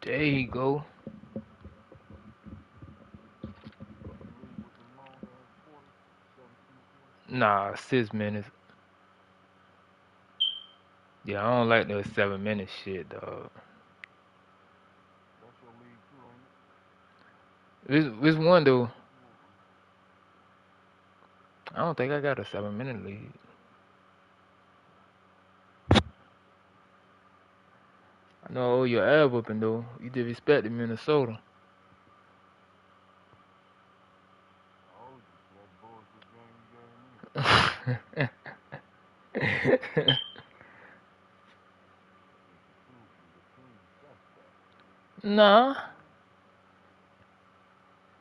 There you go. Nah, 6 minutes. Yeah, I don't like those 7 minute shit, dog. Which one though? I don't think I got a 7 minute lead. I know oh, your ab whooping though. You did respect Minnesota. Nah.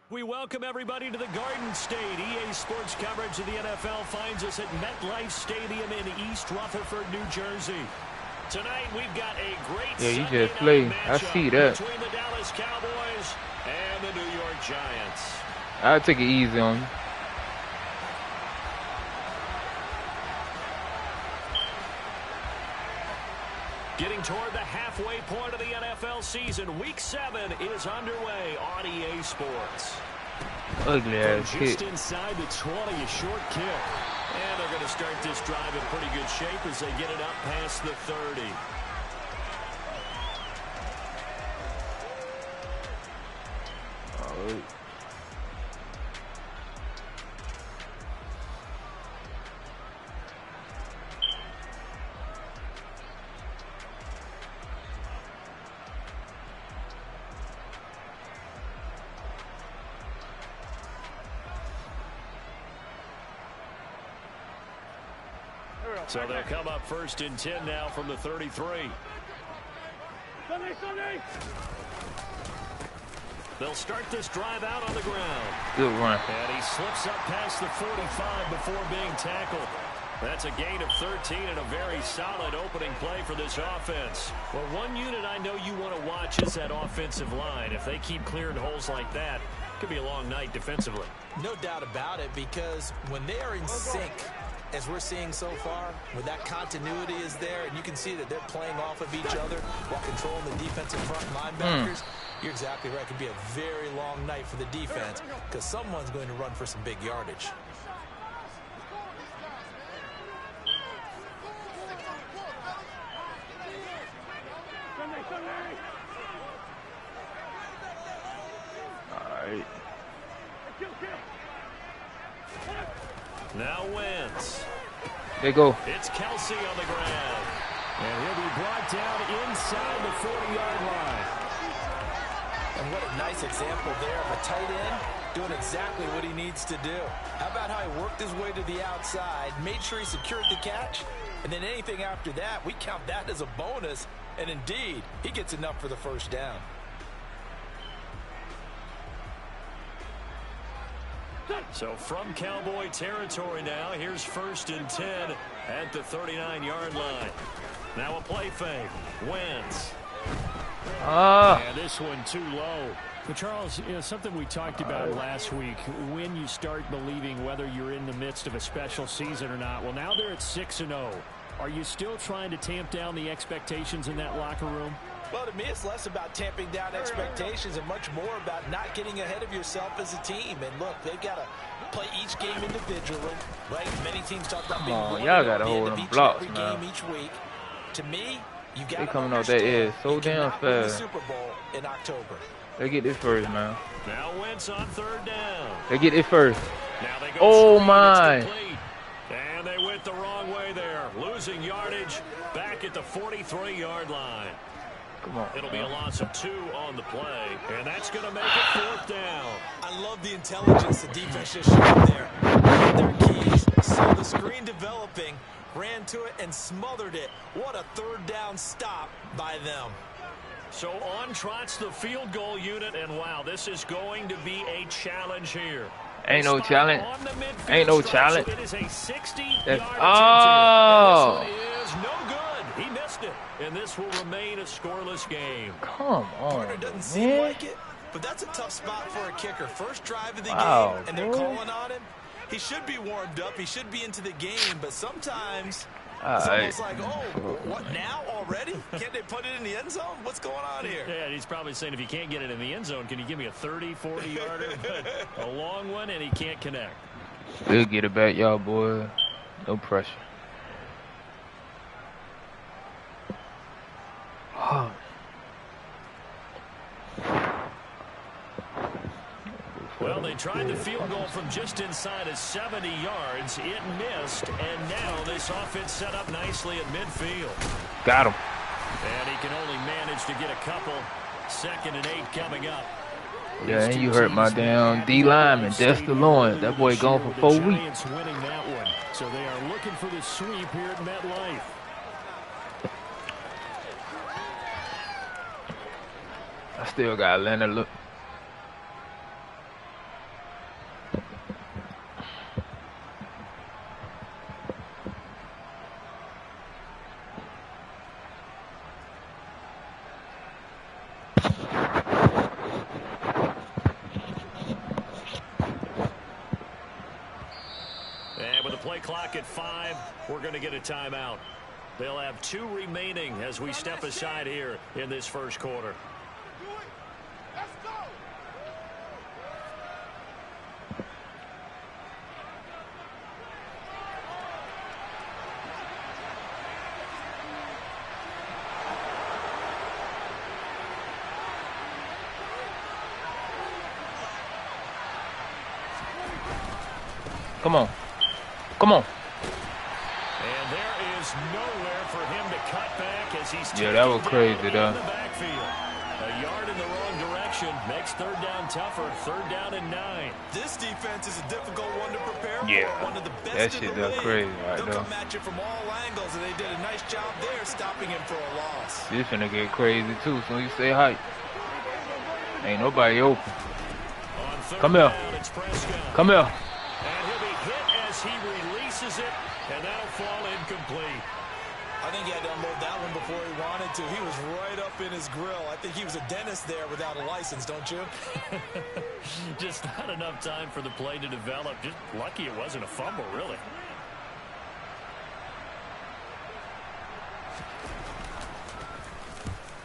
We welcome everybody to the Garden State. EA Sports coverage of the NFL finds us at MetLife Stadium in East Rutherford, New Jersey. Tonight we've got a great you Sunday just play. night I see that. between the Dallas Cowboys and the New York Giants. I'll take it easy on you. Getting toward the halfway point of the NFL season, Week 7 is underway on EA Sports. Ugly ass Just hit. inside the 20, a short kick. And they're going to start this drive in pretty good shape as they get it up past the 30. Alright. So they'll come up 1st and 10 now from the 33. They'll start this drive out on the ground. Good run. And he slips up past the 45 before being tackled. That's a gain of 13 and a very solid opening play for this offense. Well, one unit I know you want to watch is that offensive line. If they keep clearing holes like that, it could be a long night defensively. No doubt about it, because when they are in sync, as we're seeing so far, when that continuity is there and you can see that they're playing off of each other while controlling the defensive front linebackers, you're exactly right. It could be a very long night for the defense because someone's going to run for some big yardage. Alright. Now Wentz. There you go. It's Kelsey on the ground. And he'll be brought down inside the 40-yard line. And what a nice example there of a tight end doing exactly what he needs to do. How about how he worked his way to the outside, made sure he secured the catch, and then anything after that, we count that as a bonus. And indeed, he gets enough for the first down. So from Cowboy territory now, here's 1st and 10 at the 39-yard line. Now a play fake. Wentz. And this one too low. But Charles, you know, something we talked about last week, when you start believing whether you're in the midst of a special season or not. Well, now they're at 6-0. Are you still trying to tamp down the expectations in that locker room? Well, to me, it's less about tamping down expectations and much more about not getting ahead of yourself as a team. And look, they've got to play each game individually, right? Many teams talk about being y'all gotta hold them blocks, every man. game each week. To me, you got They to coming out their ears so you damn cannot win the fast. Super Bowl in October. They get this first, man. Now Wentz on 3rd down. They get it first. Now they go Oh straight, my. it's complete. And they went the wrong way there. Losing yardage back at the 43-yard line. Come on. It'll be a loss of 2 on the play, and that's going to make it 4th down. I love the intelligence the defense just showed there. Their keys, saw the screen developing, ran to it and smothered it. What a 3rd down stop by them. So on trots the field goal unit, and wow, this is going to be a challenge here. Ain't no challenge. Ain't no challenge. It is a 60-yard That's attempt here. And this one is no good. He missed it, and this will remain a scoreless game. Come on, Partner doesn't seem man. like it, but that's a tough spot for a kicker. First drive of the Wow, game, and they're boy. calling on him. He should be warmed up. He should be into the game, but sometimes It's almost like, oh, what now already? Can't they put it in the end zone? What's going on here? Yeah, he's probably saying if you can't get it in the end zone, can you give me a 30, 40-yarder? But a long one, and he can't connect. We'll get it back, y'all, boy. No pressure. Well, they tried the field goal from just inside of 70 yards. It missed, and now this offense set up nicely at midfield. Got him. And he can only manage to get a couple. 2nd and 8 coming up. Yeah, and you hurt my damn D lineman, Dexter Lawrence. That boy gone for 4 weeks. Giants winning that one, so they are looking for the sweep here at MetLife. I still got Leonard. Look. And with the play clock at 5, we're going to get a timeout. They'll have 2 remaining as we step aside here in this first quarter. Come on. Come on. And there is nowhere for him to cut back as he's That was crazy, though. in the backfield. A yard in the wrong direction makes 3rd down tougher. 3rd down and 9. This defense is a difficult one to prepare Yeah. for. One of the best That in shit the done league. crazy right They'll there. come at you from all angles, and they did a nice job there stopping him for a loss. This finna get crazy, too, soon as you say height. Ain't nobody open. On 3rd Come here. down, it's Prescott. Come here. And he'll be hit as he releases it, and that'll fall incomplete. I think he had to unload that one before he wanted to. He was right up in his grill. I think he was a dentist there without a license, don't you? Just not enough time for the play to develop. Just lucky it wasn't a fumble, really.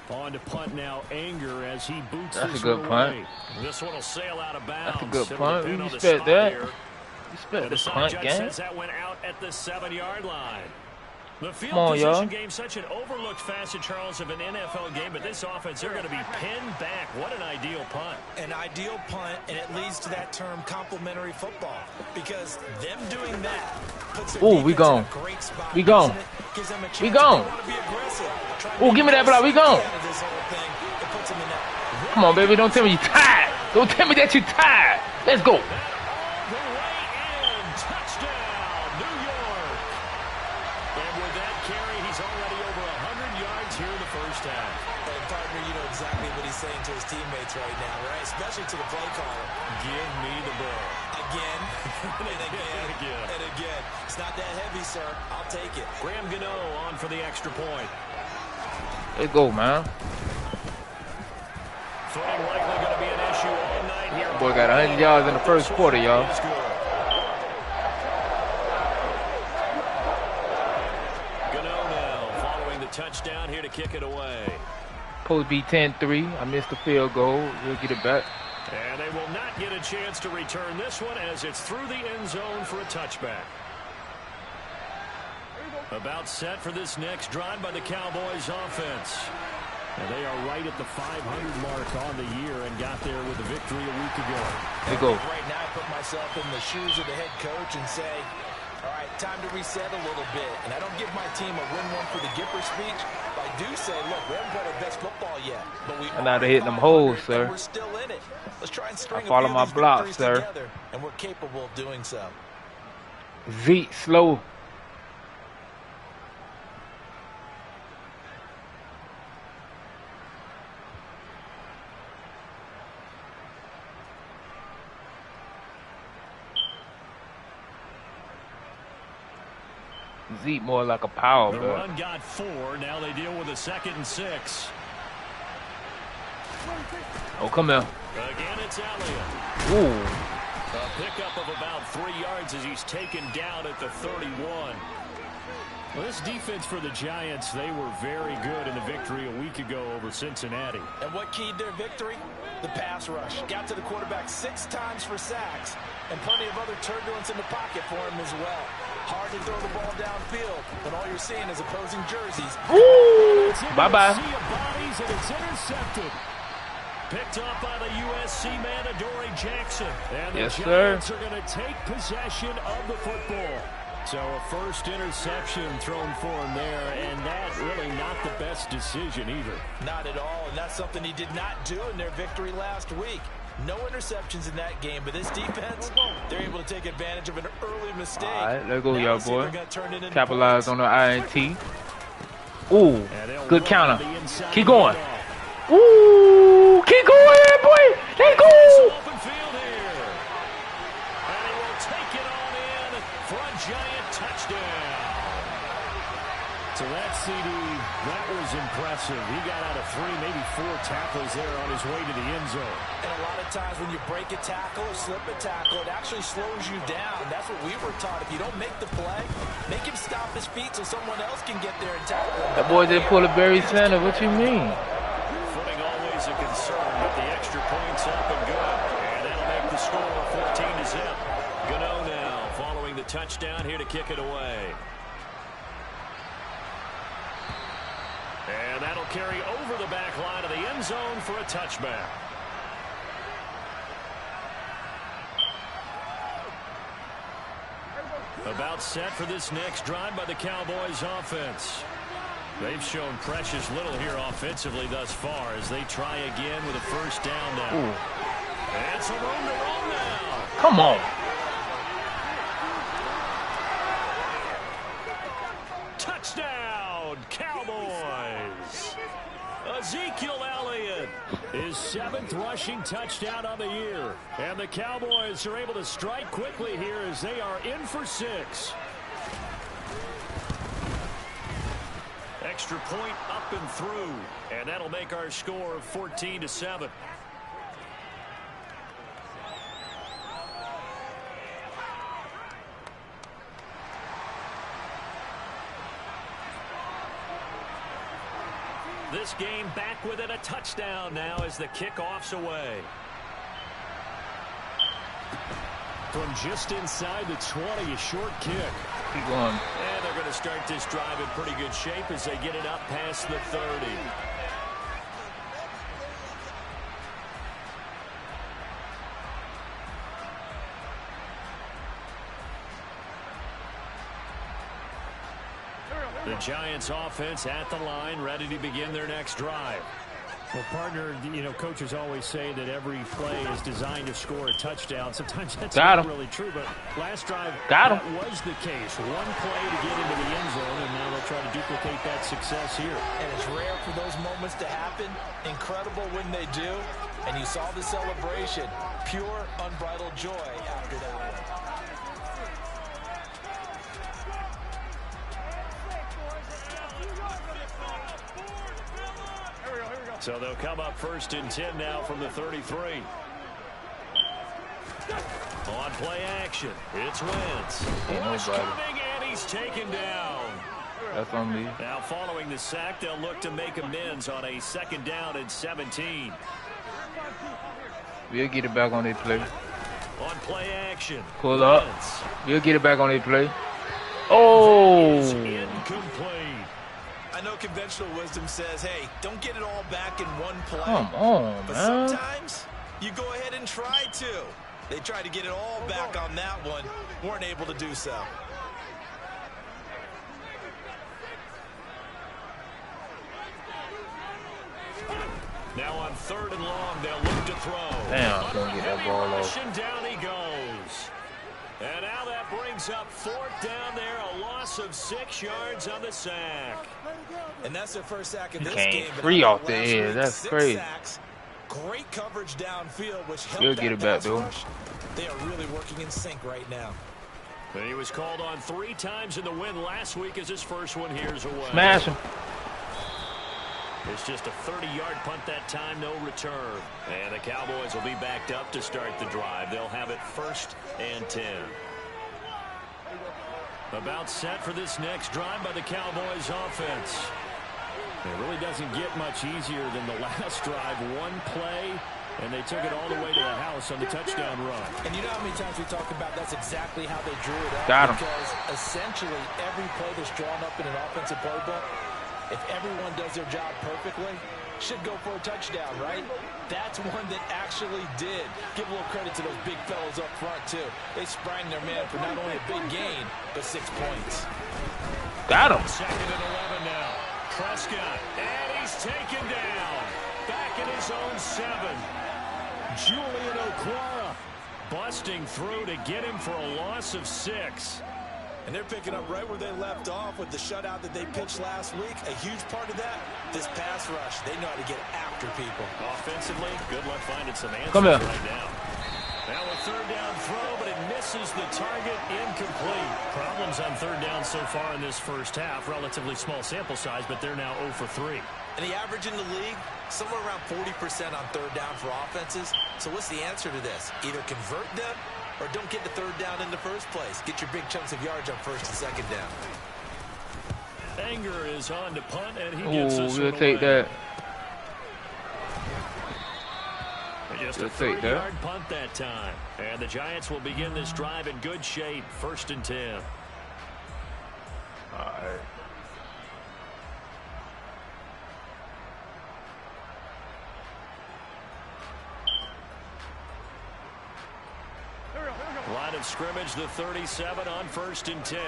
On to punt now, Anger as he boots That's this a good one punt. away. This one will sail out of bounds. That's a good It'll punt. depend We on the respect spot that. here. Respect And the the side punt judge game. says that went out at the 7-yard line. The field Come on, position y'all. game, such an overlooked facet, Charles, of an NFL game, but this offense, they're going to be pinned back. What an ideal punt. An ideal punt, and it leads to that term complementary football, because them doing that puts their Ooh, we defense gone. in a great spot. We gone. doesn't it? Gives them a chance We if gone. they want to be aggressive. Try and Ooh, make give me that the block. We best gone. out of this whole thing. It puts them in that. Come on, baby. Don't tell me you tired. Don't tell me that you tired. Let's go. All the way in. Touchdown, New York. And with that carry, he's already over 100 yards here in the first half. And partner, you know exactly what he's saying to his teammates right now, right? Especially to the play caller. Give me the ball. Again, and again, and again. It's not that heavy, sir. I'll take it. Graham Gano on for the extra point. Let's go, man. Footing likely going to be an issue all night here. Boy got 100 yards in the first quarter, y'all. Is good. Gano now following the touchdown here to kick it away. Supposed to be 10-3. I missed the field goal. We'll get it back. And they will not get a chance to return this one as it's through the end zone for a touchback. About set for this next drive by the Cowboys offense. And they are right at the 500 mark on the year and got there with a victory a week ago. Let's go. Right now, I put myself in the shoes of the head coach and say, all right, time to reset a little bit. And I don't give my team a win one for the Gipper speech. But I do say, look, we haven't played our best football yet. But we And now are they hitting them holes, 500, sir. and we're still in it. Let's try and string I follow a few my of these block, victories sir. together. And we're capable of doing so. Zeke, slow. Zeke more like a power The back. run got 4. Now they deal with a 2nd and 6. Oh, come here. Again, it's Elliott. Ooh. A pickup of about 3 yards as he's taken down at the 31. Well, this defense for the Giants, they were very good in the victory a week ago over Cincinnati. And what keyed their victory? The pass rush. Got to the quarterback 6 times for sacks, and plenty of other turbulence in the pocket for him as well. Hard to throw the ball downfield when all you're seeing is opposing jerseys. Woo! Bye-bye. Bodies, and it's intercepted. Picked up by the USC man, Adoree Jackson. And the Giants are going to take possession of the football. So a first interception thrown for him there, and that really not the best decision either. Not at all, and that's something he did not do in their victory last week. No interceptions in that game, but this defense, they're able to take advantage of an early mistake. All right, there go y'all, boy. Capitalize on the INT. Ooh, good counter. Keep going. Ooh, keep going, boy. Let's go. Open field here. And he will take it on in for a Giant touchdown. So that CD, that was impressive. He got out of 3, maybe 4 tackles there on his way to the end zone. And a lot of times when you break a tackle or slip a tackle, it actually slows you down. That's what we were taught. If you don't make the play, make him stop his feet so someone else can get there and tackle him. That boy did pull a Barry Sanders. What you mean? Footing always a concern, but the extra points up and good. And that'll make the score 14-0. Gano now following the touchdown here to kick it away. And that'll carry over the back line of the end zone for a touchback. About set for this next drive by the Cowboys offense. They've shown precious little here offensively thus far as they try again with a first down now. Ooh. And some room to roll now. Come on. Touchdown, Cowboys. Ezekiel Elliott. His 7th rushing touchdown on the year. And the Cowboys are able to strike quickly here as they are in for 6. Extra point up and through. And that'll make our score 14-7. This game back within a touchdown now as the kickoff's away. From just inside the 20, a short kick. Keep going. And they're going to start this drive in pretty good shape as they get it up past the 30. The Giants offense at the line, ready to begin their next drive. Well, partner, you know, coaches always say that every play is designed to score a touchdown. Sometimes that's not really true, but last drive, that was the case. One play to get into the end zone, and now they'll try to duplicate that success here. And it's rare for those moments to happen. Incredible when they do. And you saw the celebration. Pure, unbridled joy after that one. So they'll come up 1st and 10 now from the 33. On play action, it's Wentz. Bush coming, and he's taken down. That's on me. Now following the sack, they'll look to make amends on a 2nd down and 17. We'll get it back on their play. On play action. Pull up. We'll get it back on their play. Oh! Incomplete. I know conventional wisdom says, hey, don't get it all back in one play. Come on, but man. sometimes you go ahead and try to. They tried to get it all back on that one. Weren't able to do so. Now on 3rd and long, they'll look to throw. Damn, can't get that ball off. And down he goes. And now that brings up 4th down there, a loss of 6 yards on the sack. And that's their first sack in this game. game. Free off the edge. That's crazy. Sacks, great coverage downfield, which helped. We'll get it back, though. They are really working in sync right now. But he was called on 3 times in the win last week as his first one here's away. Smash him. It's just a 30-yard punt that time, no return. And the Cowboys will be backed up to start the drive. They'll have it 1st and 10. About set for this next drive by the Cowboys offense. It really doesn't get much easier than the last drive. One play, and they took it all the way to the house on the touchdown run. And you know how many times we talked about that's exactly how they drew it up? Got him. Because essentially every play that's drawn up in an offensive playbook, if everyone does their job perfectly, should go for a touchdown, right? That's one that actually did. Give a little credit to those big fellows up front, too. They sprang their man for not only a big gain, but 6 points. Got him. Second and 11 now. Prescott, and he's taken down. Back in his own 7. Julian Okwara busting through to get him for a loss of 6. And they're picking up right where they left off with the shutout that they pitched last week. A huge part of that, this pass rush. They know how to get after people. Offensively, good luck finding some answers Come here. right now. Now a third down throw, but it misses the target, incomplete. Problems on third down so far in this first half. Relatively small sample size, but they're now 0 for 3. And the average in the league, somewhere around 40% on third down for offenses. So what's the answer to this? Either convert them or don't get the third down in the first place. Get your big chunks of yards on first and second down. Anger is on to punt, and he gets us We'll take that. Just We'll a take that. 30-yard punt that time. And the Giants will begin this drive in good shape. 1st and 10. All right. Line of scrimmage, the 37 on 1st and 10.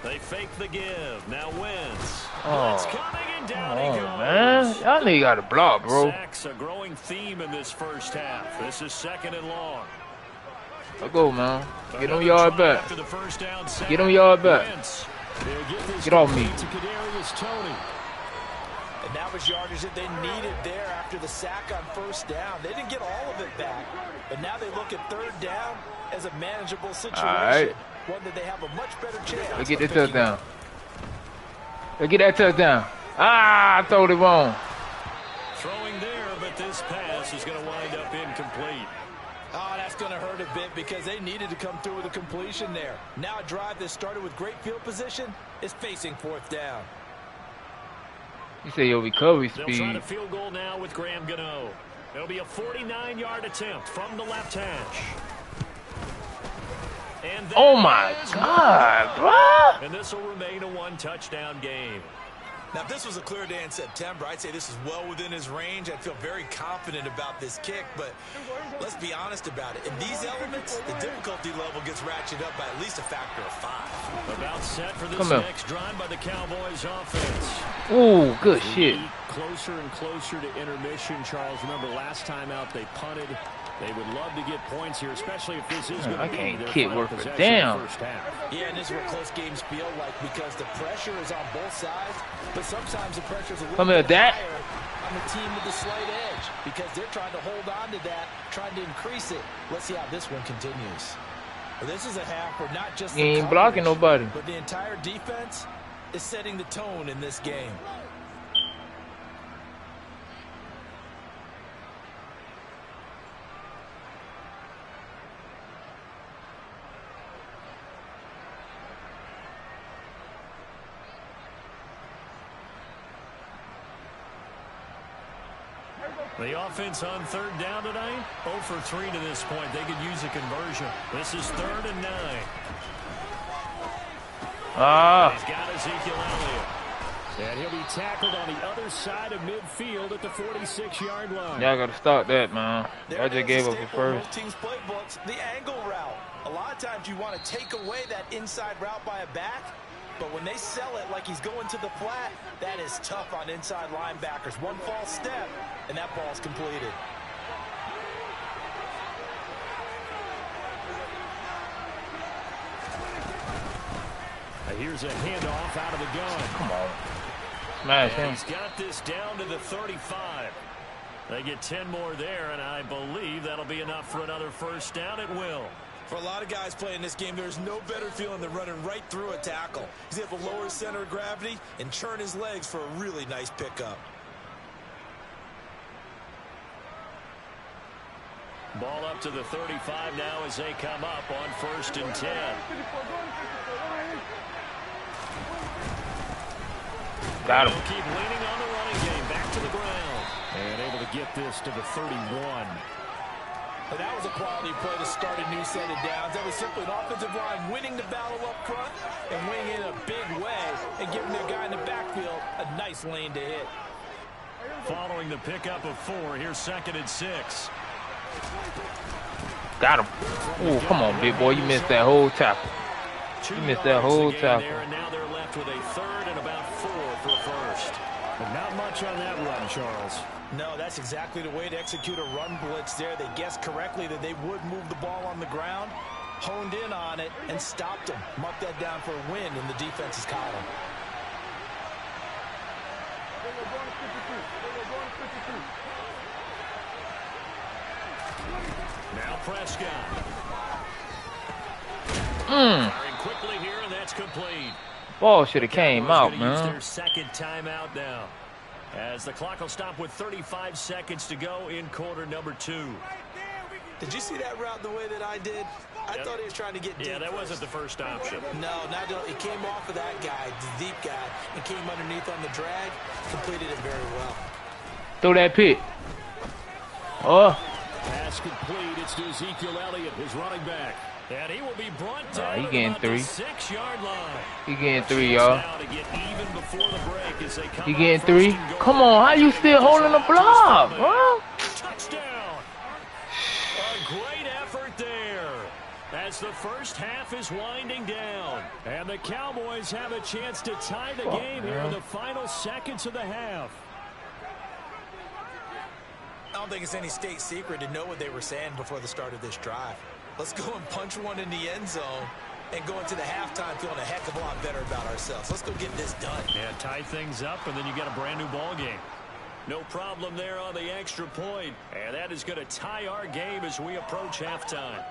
They fake the give. Now wins. Blitz coming and down he goes. Man, y'all niggas got to block, bro. Sacks a growing theme in this first half. This is 2nd and long. Let's go, man. Get them yard back. After the first down sack, Get them yard back. Wentz. Get off me. To Kadarius Toney. And that was yardage that they needed there after the sack on first down. They didn't get all of it back, but now they look at third down as a manageable situation. All right. One that they have a much better chance. Let's get the touchdown. Let's get that touchdown. Ah, I throwed it wrong. Throwing there, but this pass is going to wind up incomplete. Oh, that's going to hurt a bit because they needed to come through with a completion there. Now a drive that started with great field position is facing 4th down. You say your recovery They'll try speed. to field goal now with Graham Gano. It'll be a 49-yard attempt from the left hash. And Oh my God, bro. And this will remain a 1-touchdown game. Now, if this was a clear day in September, I'd say this is well within his range. I'd feel very confident about this kick, but let's be honest about it. In these elements, the difficulty level gets ratcheted up by at least a factor of 5. About set for this next drive by the Cowboys offense. Ooh, good shit. Closer and closer to intermission, Charles. Remember last time out they punted. They would love to get points here, especially if this is going to be their final possession in the first half. Yeah, and this is where close games feel like because the pressure is on both sides, but sometimes the pressure is a little bit higher on the team with the slight edge because they're trying to hold on to that, trying to increase it. Let's see how this one continues. Well, this is a half where not just You ain't blocking nobody, but the entire defense is setting the tone in this game. The offense on third down tonight, 0 for 3 to this point. They could use a conversion. This is 3rd and 9. He's got Ezekiel Elliott. And he'll be tackled on the other side of midfield at the 46-yard line. Y'all got to start that, man. I just gave up the first. Most teams' playbooks, the angle route. A lot of times you want to take away that inside route by a back, but when they sell it like he's going to the flat, that is tough on inside linebackers. One false step, and that ball's completed. Here's a handoff out of the gun. Come on. Smash him. He's got this down to the 35. They get 10 more there, and I believe that'll be enough for another first down at will. For a lot of guys playing this game, there's no better feeling than running right through a tackle. He's able to lower his center of gravity and churn his legs for a really nice pickup. Ball up to the 35 now as they come up on 1st and 10. Got him. They'll keep leaning on the running game. Back to the ground. And able to get this to the 31. But that was a quality play to start a new set of downs. That was simply an offensive line winning the battle up front and winning in a big way and giving their guy in the backfield a nice lane to hit. Following the pickup of 4, here's 2nd and 6. Got him. Oh, come on, big boy. You missed that whole tackle. You missed that whole tackle. And now they're left with a 3rd and about 4 for 1st. But not much on that run, Charles. No, that's exactly the way to execute a run blitz there. They guessed correctly that they would move the ball on the ground, honed in on it, and stopped them. Mark that down for a win in the defense's column. Now Prescott. Firing quickly here, and that's complete. Ball should have came out, man. Use their 2nd timeout now, as the clock will stop with 35 seconds to go in quarter number 2. Did you see that route the way that I did? I thought he was trying to get deep. Yeah, that wasn't the first option. No, it came off of that guy, the deep guy, and came underneath on the drag. Completed it very well. Throw that pick. Oh. Pass complete. It's to Ezekiel Elliott, his running back. And he will be brought down he getting 3. 6-yard line. He getting 3, y'all. He getting 3. Come on, how you still holding the block, bro? Touchdown. A great effort there, as the first half is winding down. And the Cowboys have a chance to tie the game here in the final seconds of the half. I don't think it's any state secret to know what they were saying before the start of this drive. Let's go and punch one in the end zone and go into the halftime feeling a heck of a lot better about ourselves. Let's go get this done. Yeah, tie things up, and then you got a brand new ball game. No problem there on the extra point. And that is going to tie our game as we approach halftime.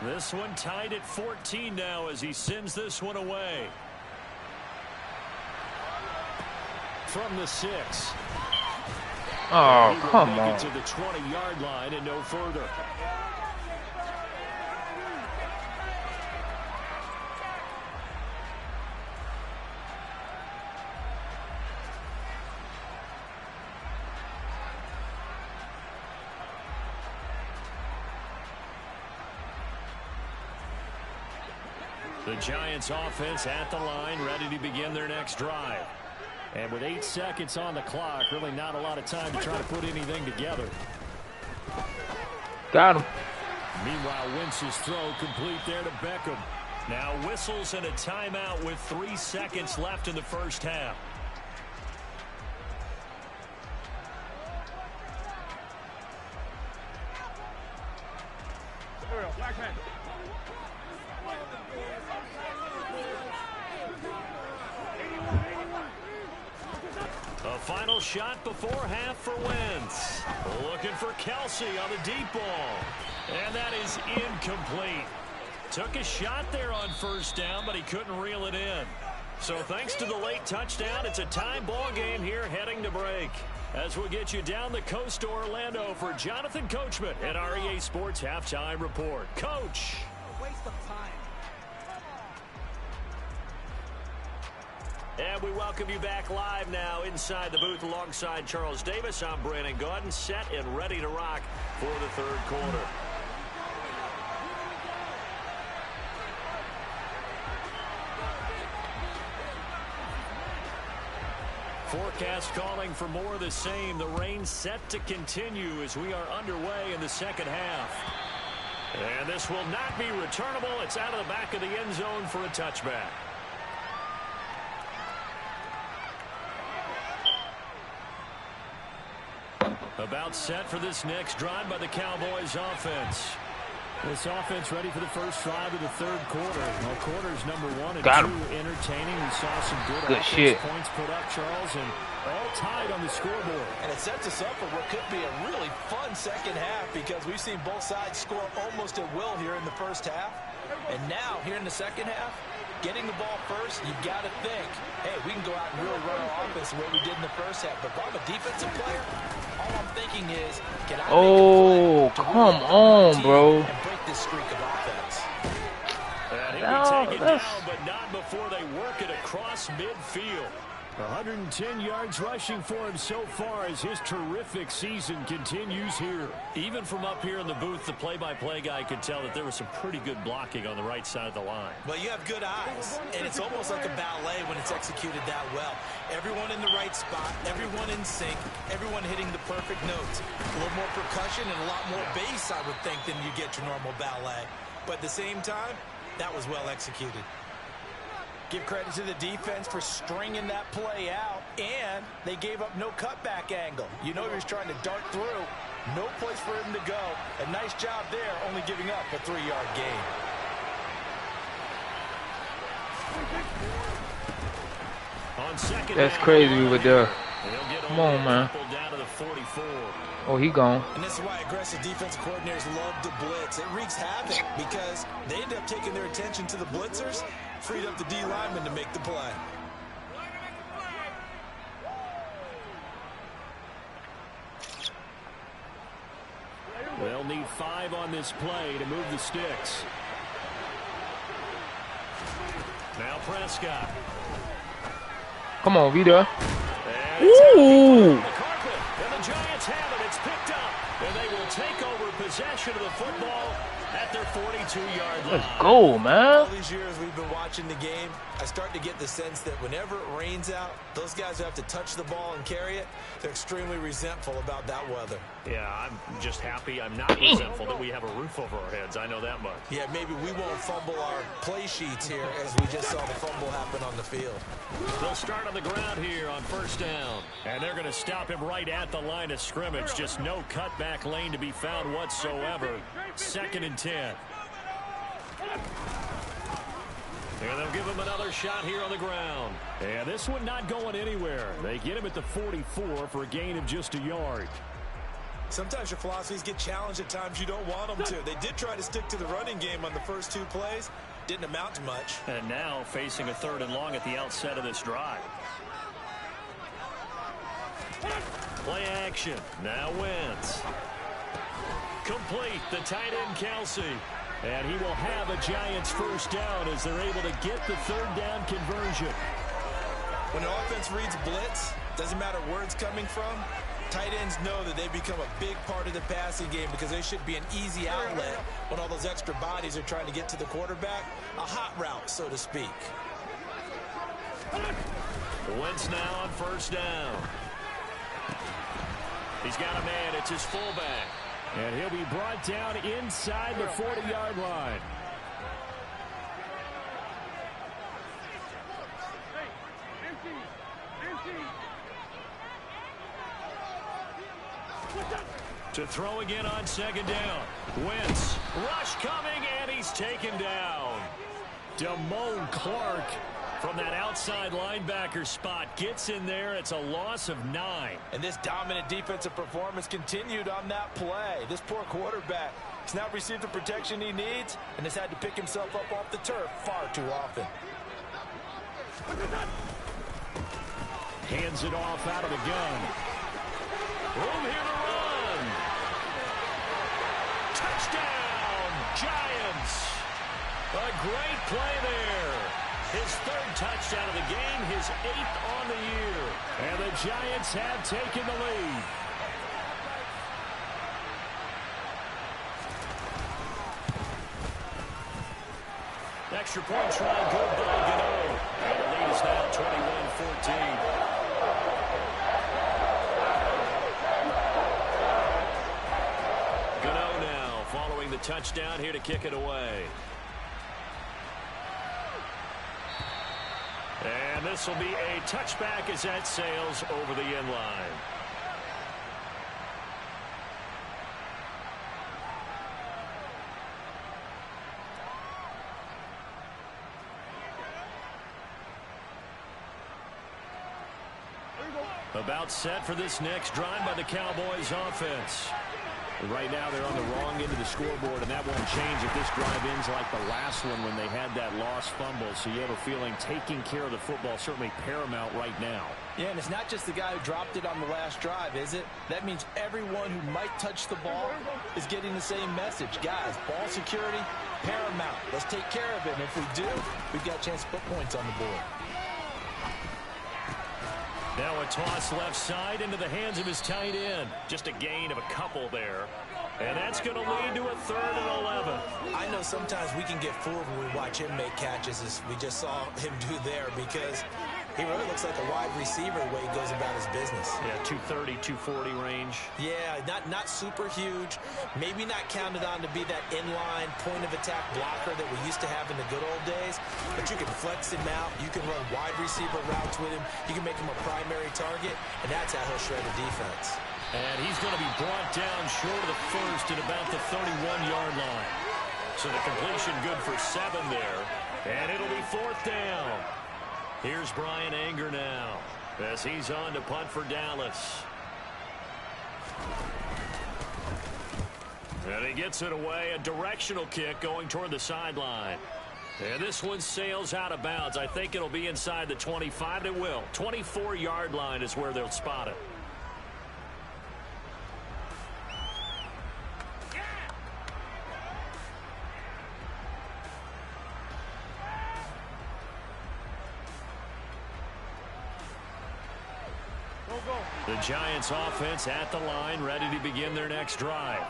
This one tied at 14 now as he sends this one away. From the 6. Oh, come on. To the 20-yard line and no further. The Giants offense at the line, ready to begin their next drive. And with 8 seconds on the clock, really not a lot of time to try to put anything together. Got him. Meanwhile, Wentz's throw complete there to Beckham. Now whistles and a timeout with 3 seconds left in the first half. A final shot before half for Wentz. Looking for Kelsey on the deep ball. And that is incomplete. Took a shot there on first down, but he couldn't reel it in. So thanks to the late touchdown, it's a tie ball game here heading to break. As we'll get you down the coast to Orlando for Jonathan Coachman at our EA Sports Halftime Report. Coach. A waste of time. And we welcome you back live now inside the booth alongside Charles Davis. I'm Brandon Gaudin, set and ready to rock for the third quarter. Forecast calling for more of the same. The rain set to continue as we are underway in the second half. And this will not be returnable. It's out of the back of the end zone for a touchback. About set for this next drive by the Cowboys offense. This offense ready for the first drive of the third quarter. Well, quarters number 1 and Got 2 him. entertaining. We saw some good shit. points put up, Charles, and all tied on the scoreboard. And it sets us up for what could be a really fun second half because we've seen both sides score almost at will here in the first half. And now, here in the second half, getting the ball first, you've got to think, hey, we can go out and really run our offense the way we did in the first half. But if I'm a defensive player, all I'm thinking is, can I make a play come on, bro. and break this streak of offense? And he'll be taken down, but not before they work it across midfield. 110 yards rushing for him so far as his terrific season continues here. Even from up here in the booth, the play-by-play guy could tell that there was some pretty good blocking on the right side of the line. Well, you have good eyes, and it's almost like a ballet when it's executed that well. Everyone in the right spot, everyone in sync, everyone hitting the perfect notes. A little more percussion and a lot more bass, I would think, than you get your normal ballet. But at the same time, that was well executed. Give credit to the defense for stringing that play out, and they gave up no cutback angle. You know he was trying to dart through. No place for him to go. A nice job there, only giving up a 3-yard gain. On second That's down, crazy over there. they'll get Come on, man. down to the 44. Oh, he gone. And this is why aggressive defensive coordinators love to blitz. It wreaks havoc because they end up taking their attention to the blitzers, freed up the D lineman to make the play. They'll need 5 on this play to move the sticks. Now Prescott. Come on, Vita. Ooh. The carpet, and the Giants have it. It's picked up, and they will take over possession of the football at their 42-yard line. Let's go, man. All these years we've been watching the game, I start to get the sense that whenever it rains out, those guys who have to touch the ball and carry it, they're extremely resentful about that weather. Yeah, I'm just happy I'm not resentful that we have a roof over our heads. I know that much. Yeah, maybe we won't fumble our play sheets here as we just saw the fumble happen on the field. They'll start on the ground here on first down. And they're going to stop him right at the line of scrimmage. Just no cutback lane to be found whatsoever. 2nd and 10. And they'll give him another shot here on the ground. And this one not going anywhere. They get him at the 44 for a gain of just a yard. Sometimes your philosophies get challenged at times you don't want them to. They did try to stick to the running game on the first 2 plays. Didn't amount to much. And now facing a 3rd and long at the outset of this drive. Play action. Now Wentz. Complete. The tight end, Kelsey. And he will have a Giants first down as they're able to get the 3rd down conversion. When the offense reads blitz, doesn't matter where it's coming from, tight ends know that they become a big part of the passing game because they should be an easy outlet when all those extra bodies are trying to get to the quarterback. A hot route, so to speak. Wentz now on first down. He's got a man. It's his fullback. And he'll be brought down inside the 40-yard line. To throw again on 2nd down. Wentz. Rush coming, and he's taken down. Damone Clark from that outside linebacker spot gets in there. It's a loss of 9. And this dominant defensive performance continued on that play. This poor quarterback has not received the protection he needs and has had to pick himself up off the turf far too often. Hands it off out of the gun. Room here to run. Touchdown, Giants. A great play there. His 3rd touchdown of the game, his 8th on the year. And the Giants have taken the lead. Extra point try good by Gano. And the lead is now 21-14. Gano now following the touchdown here to kick it away. And this will be a touchback as that sails over the end line. About set for this next drive by the Cowboys offense. Right now they're on the wrong end of the scoreboard, and that won't change if this drive ends like the last one when they had that lost fumble. So you have a feeling taking care of the football is certainly paramount right now. Yeah, and it's not just the guy who dropped it on the last drive, is it? That means everyone who might touch the ball is getting the same message. Guys, ball security, paramount. Let's take care of it, and if we do, we've got a chance to put points on the board. Now a toss left side into the hands of his tight end. Just a gain of a couple there. And that's going to lead to a 3rd and 11. I know sometimes we can get fooled when we watch him make catches, as we just saw him do there, because he really looks like a wide receiver the way he goes about his business. Yeah, 230, 240 range. Yeah, not super huge. Maybe not counted on to be that inline point-of-attack blocker that we used to have in the good old days. But you can flex him out. You can run wide receiver routes with him. You can make him a primary target, and that's how he'll shred a defense. And he's going to be brought down short of the first at about the 31-yard line. So the completion good for 7 there. And it'll be 4th down. Here's Brian Anger now as he's on to punt for Dallas. And he gets it away. A directional kick going toward the sideline. And this one sails out of bounds. I think it'll be inside the 25. It will. 24-yard line is where they'll spot it. The Giants offense at the line, ready to begin their next drive.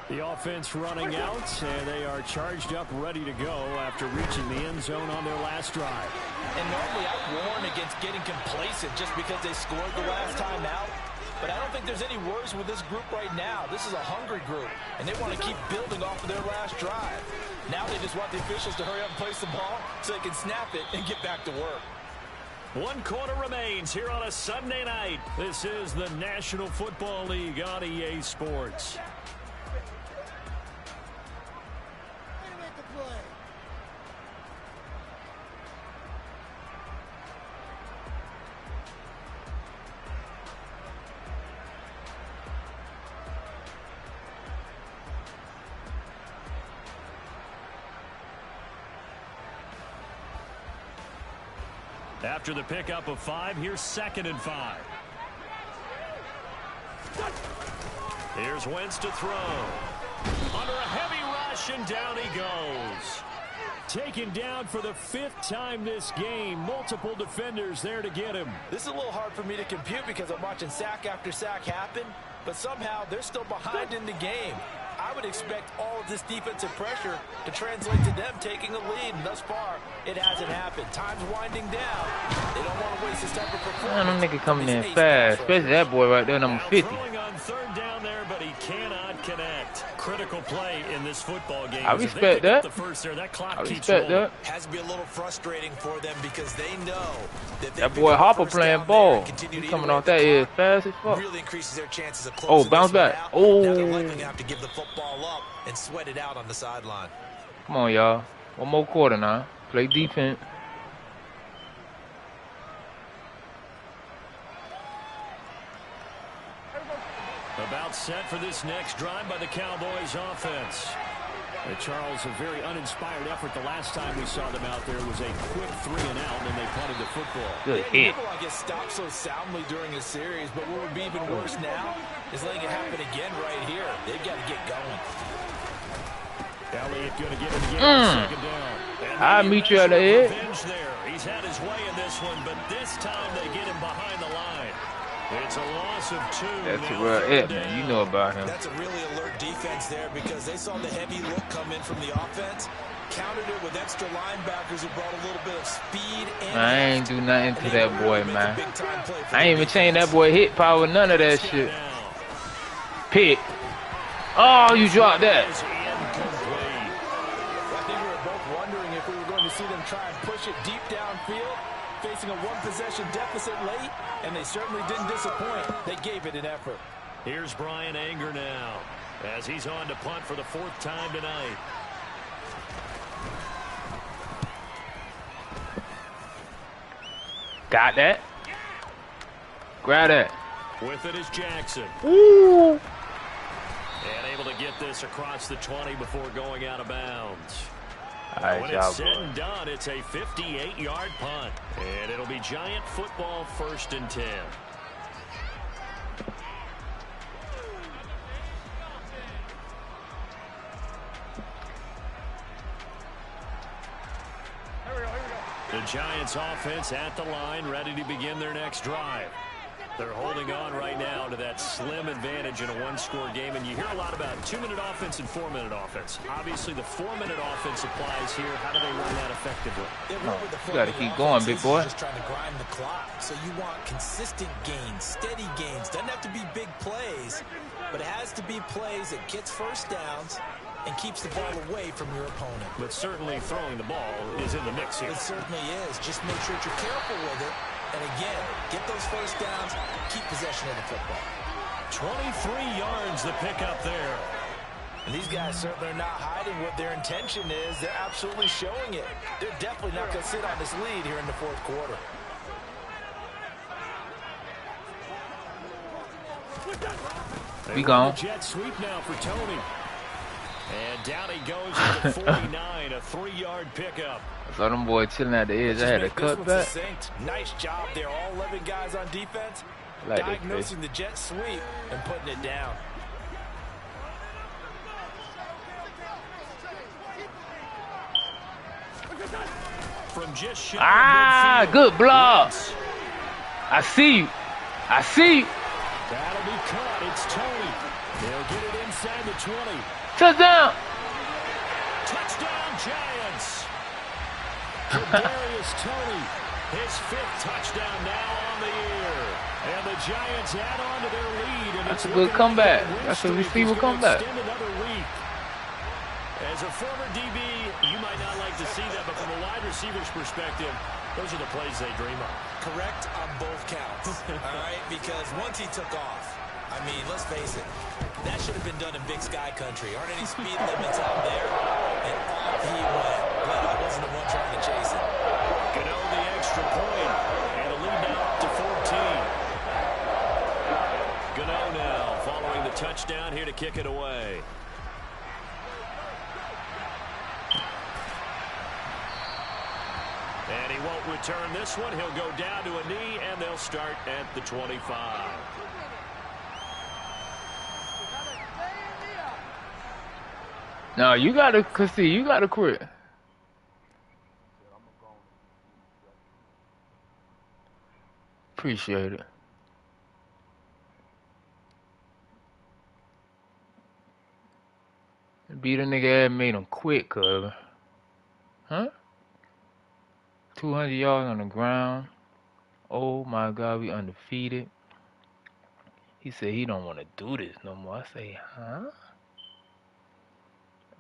The offense running out, and they are charged up, ready to go after reaching the end zone on their last drive. And normally I warn against getting complacent just because they scored the last time out. But I don't think there's any worries with this group right now. This is a hungry group, and they want to keep building off of their last drive. Now they just want the officials to hurry up and place the ball so they can snap it and get back to work. 1 quarter remains here on a Sunday night. This is the National Football League on EA Sports. After the pickup of 5, here's 2nd and 5. Here's Wentz to throw. Under a heavy rush, and down he goes. Taken down for the 5th time this game. Multiple defenders there to get him. This is a little hard for me to compute because I'm watching sack after sack happen, but somehow they're still behind in the game. I would expect all of this defensive pressure to translate to them taking a lead, and thus far, it hasn't happened. Time's winding down. They don't want to waste this type of performance. Man, them niggas coming in fast, especially that boy right there, number 50. Throwing on 3rd down there, but he cannot connect. Critical play in this football game. I respect that. The first there, that clock I keeps respect rolling. that. Has to be a little frustrating for them because they know that That boy Hopper playing ball. He's coming off that edge fast as fuck. Really increases their chances of Oh, bounce back. Oh. Now they're likely going to have to give the football up and sweat it out on the sideline. Come on, y'all. 1 more quarter now. Play defense. About set for this next drive by the Cowboys offense. Charles, a very uninspired effort. The last time we saw them out there was a quick 3 and out, and they punted the football. Good hit. People get stopped so soundly during a series, but what would be even worse now is letting it happen again right here. They've got to get going. Elliott going to get it again on 2nd down. I'll meet you at the edge. There. He's had his way in this one, but this time they get him behind the line. It's a loss of 2. That's a real it, man. You know about him. That's a really alert defense there because they saw the heavy look come in from the offense, countered it with extra linebackers who brought a little bit of speed. And I ain't do nothing to that boy, man. I ain't even change that boy hit power, none of that shit. Pick. Oh, you dropped that. I think we were both wondering if we were going to see them try and push it deep downfield, facing a 1-possession deficit late, and they certainly didn't disappoint. They gave it an effort. Here's Brian Anger now as he's on to punt for the 4th time tonight. Got that. Grab that. With it is Jackson. Ooh. And able to get this across the 20 before going out of bounds. All right, when it's said and done, it's a 58-yard punt. And it'll be Giant football 1st and 10. The Giants offense at the line, ready to begin their next drive. They're holding on right now to that slim advantage in a one-score game, and you hear a lot about 2-minute offense and 4-minute offense. Obviously, the 4-minute offense applies here. How do they run that effectively? You got to keep going, big boy. Just trying to grind the clock. So you want consistent gains, steady gains. Doesn't have to be big plays, but it has to be plays that gets first downs and keeps the ball away from your opponent. But certainly throwing the ball is in the mix here. It certainly is. Just make sure that you're careful with it. And again, get those first downs, keep possession of the football. 23 yards the pickup there. And these guys certainly are not hiding what their intention is. They're absolutely showing it. They're definitely not going to sit on this lead here in the 4th quarter. We gone. Jet sweep now for Tony. And down he goes at the 49, a 3-yard pickup. I saw them boys chilling at the edge. I had to cut back. Nice job there. All 11 guys on defense. Like diagnosing the jet sweep and putting it down. From just shy good block. I see you. I see you. That'll be cut. It's Tony. They'll get it inside the 20. Touchdown. Touchdown, Giants. Darius Tony, his 5th touchdown now on the year. And the Giants add on to their lead. And that's a good comeback. That's a receiver comeback. Another week. As a former DB, you might not like to see that, but from a wide receiver's perspective, those are the plays they dream of. Correct on both counts. All right, because once he took off, I mean, let's face it, that should have been done in Big Sky country. Aren't any speed limits out there? And off he went. Glad I wasn't the one trying to chase it. Gano the extra point, and a lead now up to 14. Gano now following the touchdown here to kick it away. And he won't return this one. He'll go down to a knee, and they'll start at the 25. No, you gotta, see, you gotta quit. Appreciate it. Beat a nigga ass, made him quit, cuz. Huh? 200 yards on the ground. Oh my God, we undefeated. He said he don't want to do this no more. I say, huh?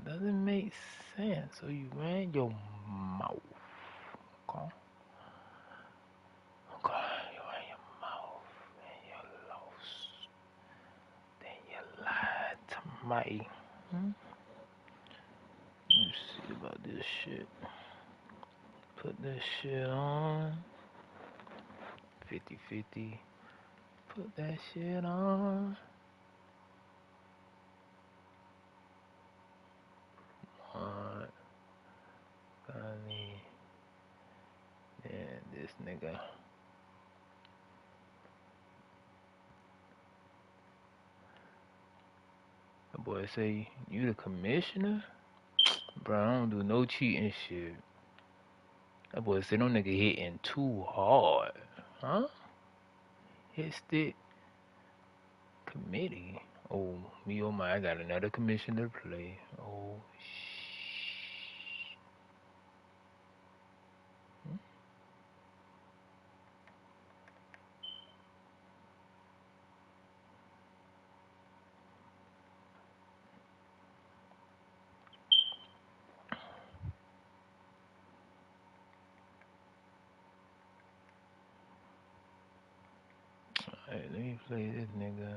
Doesn't make sense. So you ran your mouth. Okay? Okay, you ran your mouth and you lost. Then you lied to me. Let's see about this shit. Put this shit on. 50-50. Put that shit on. What? Gunny. Yeah, this nigga. That boy say, you the commissioner? Bro, I don't do no cheating shit. That boy say, no nigga hitting too hard. Huh? Hit stick. Committee. Oh, me oh my, I got another commissioner to play. Oh, Alright, let me play this nigga.